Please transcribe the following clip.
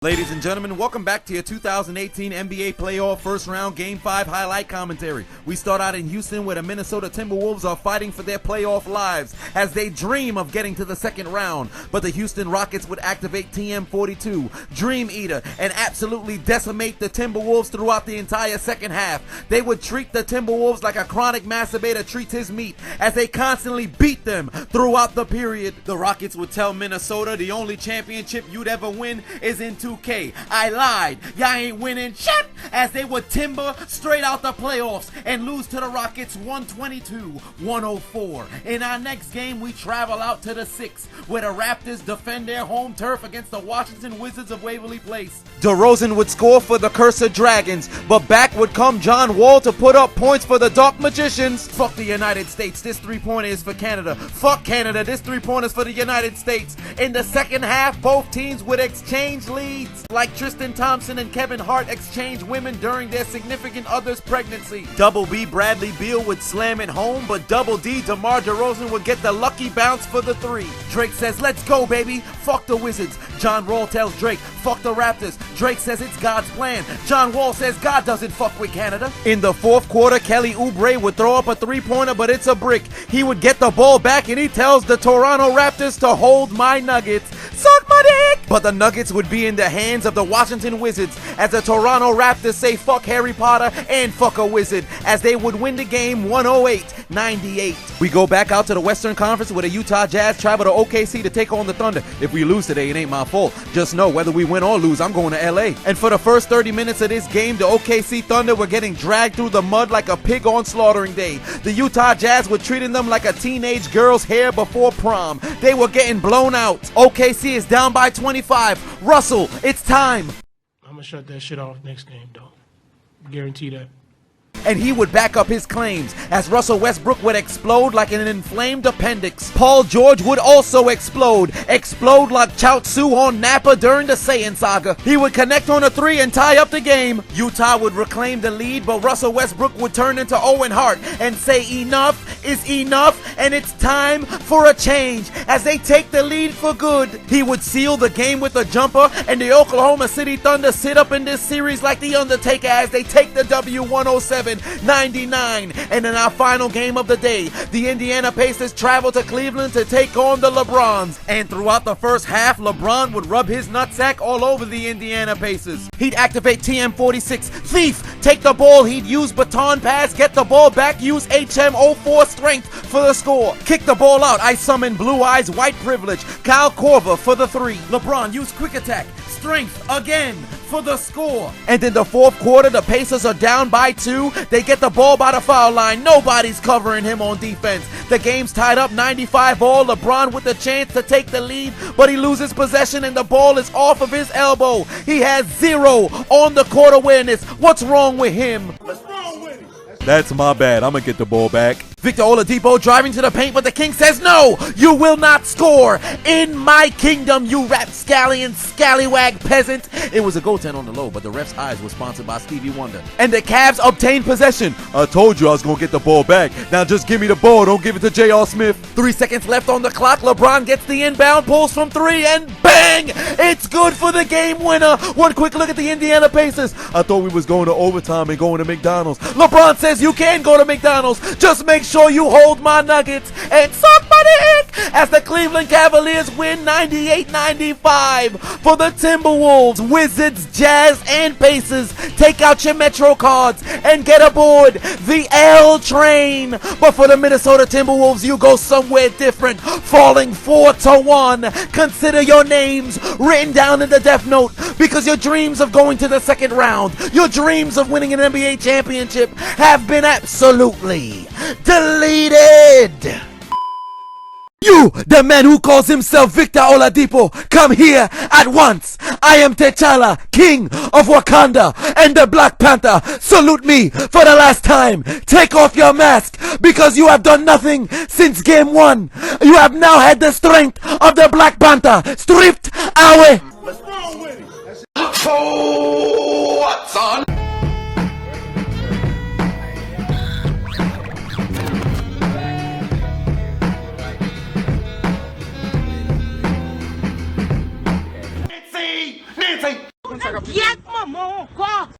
Ladies and gentlemen, welcome back to your 2018 NBA Playoff First Round Game 5 highlight commentary. We start out in Houston where the Minnesota Timberwolves are fighting for their playoff lives as they dream of getting to the second round. But the Houston Rockets would activate TM42, Dream Eater, and absolutely decimate the Timberwolves throughout the entire second half. They would treat the Timberwolves like a chronic masturbator treats his meat as they constantly beat them throughout the period. The Rockets would tell Minnesota the only championship you'd ever win is in 2K. I lied. Y'all ain't winning shit, as they would timber straight out the playoffs and lose to the Rockets 122-104. In our next game, we travel out to the 6, where the Raptors defend their home turf against the Washington Wizards of Waverly Place. DeRozan would score for the Cursed Dragons, but back would come John Wall to put up points for the Dark Magicians. Fuck the United States, this three-pointer is for Canada. Fuck Canada, this three-pointer is for the United States. In the second half, both teams would exchange leads, like Tristan Thompson and Kevin Hart exchanged women during their significant other's pregnancy. Double B Bradley Beal would slam it home, but Double D DeMar DeRozan would get the lucky bounce for the 3. Drake says, "Let's go, baby. Fuck the Wizards." John Wall tells Drake, "Fuck the Raptors." Drake says it's God's plan. John Wall says God doesn't fuck with Canada. In the fourth quarter, Kelly Oubre would throw up a three-pointer, but it's a brick. He would get the ball back and he tells the Toronto Raptors to hold my Nuggets. Suck my dick! But the Nuggets would be in the hands of the Washington Wizards as the Toronto Raptors say fuck Harry Potter and fuck a wizard, as they would win the game 108-98. We go back out to the Western Conference where the Utah Jazz travel to OKC to take on the Thunder. If we lose today, it ain't my fault. Just know whether we win or lose, I'm going to LA. And for the first 30 minutes of this game, the OKC Thunder were getting dragged through the mud like a pig on slaughtering day. The Utah Jazz were treating them like a teenage girl's hair before prom. They were getting blown out. OKC is down by 25. Russell, it's time. I'm gonna shut that shit off next game, though. Guarantee that. And he would back up his claims as Russell Westbrook would explode like an inflamed appendix. Paul George would also explode like Chaozu on Nappa during the Saiyan saga. He would connect on a 3 and tie up the game. Utah would reclaim the lead, but Russell Westbrook would turn into Owen Hart and say enough is enough and it's time for a change as they take the lead for good. He would seal the game with a jumper, and the Oklahoma City Thunder sit up in this series like The Undertaker as they take the W 107-99. And in our final game of the day, the Indiana Pacers travel to Cleveland to take on the LeBrons. And throughout the first half, LeBron would rub his nutsack all over the Indiana Pacers. He'd activate TM46, Thief, take the ball, he'd use baton pass, get the ball back, use HM04 strength for the score. Kick the ball out, I summon Blue Eyes White Privilege, Kyle Korver for the 3. LeBron use quick attack, strength again for the score. And in the fourth quarter, the Pacers are down by 2. They get the ball by the foul line. Nobody's covering him on defense. The game's tied up 95-all. LeBron with the chance to take the lead, but he loses possession and the ball is off of his elbow. He has 0 on the court awareness. What's wrong with him? What's wrong with him? That's my bad. I'm gonna get the ball back. Victor Oladipo driving to the paint, but the king says, "No, you will not score in my kingdom, you rapscallion, scallywag peasant." It was a goaltend on the low, but the ref's eyes were sponsored by Stevie Wonder. And the Cavs obtain possession. I told you I was going to get the ball back. Now just give me the ball. Don't give it to J.R. Smith. 3 seconds left on the clock. LeBron gets the inbound, pulls from 3, and bang! It's good for the game winner. One quick look at the Indiana Pacers. I thought we was going to overtime and going to McDonald's. LeBron says you can go to McDonald's. Just make sure you hold my Nuggets and suck my dick as the Cleveland Cavaliers win 98-95 for the Timberwolves, Wizards, Jazz, and Pacers. Take out your Metro cards and get aboard the L train. But for the Minnesota Timberwolves, you go somewhere different, falling 4-1. Consider your names written down in the Death Note, because your dreams of going to the second round, your dreams of winning an NBA championship have been absolutely deleted. You, the man who calls himself Victor Oladipo, come here at once. I am T'Challa, King of Wakanda and the Black Panther. Salute me for the last time. Take off your mask, because you have done nothing since game 1. You have now had the strength of the Black Panther stripped away. What's wrong with him? So what's on? Nancy! Quiet, maman. Quoi?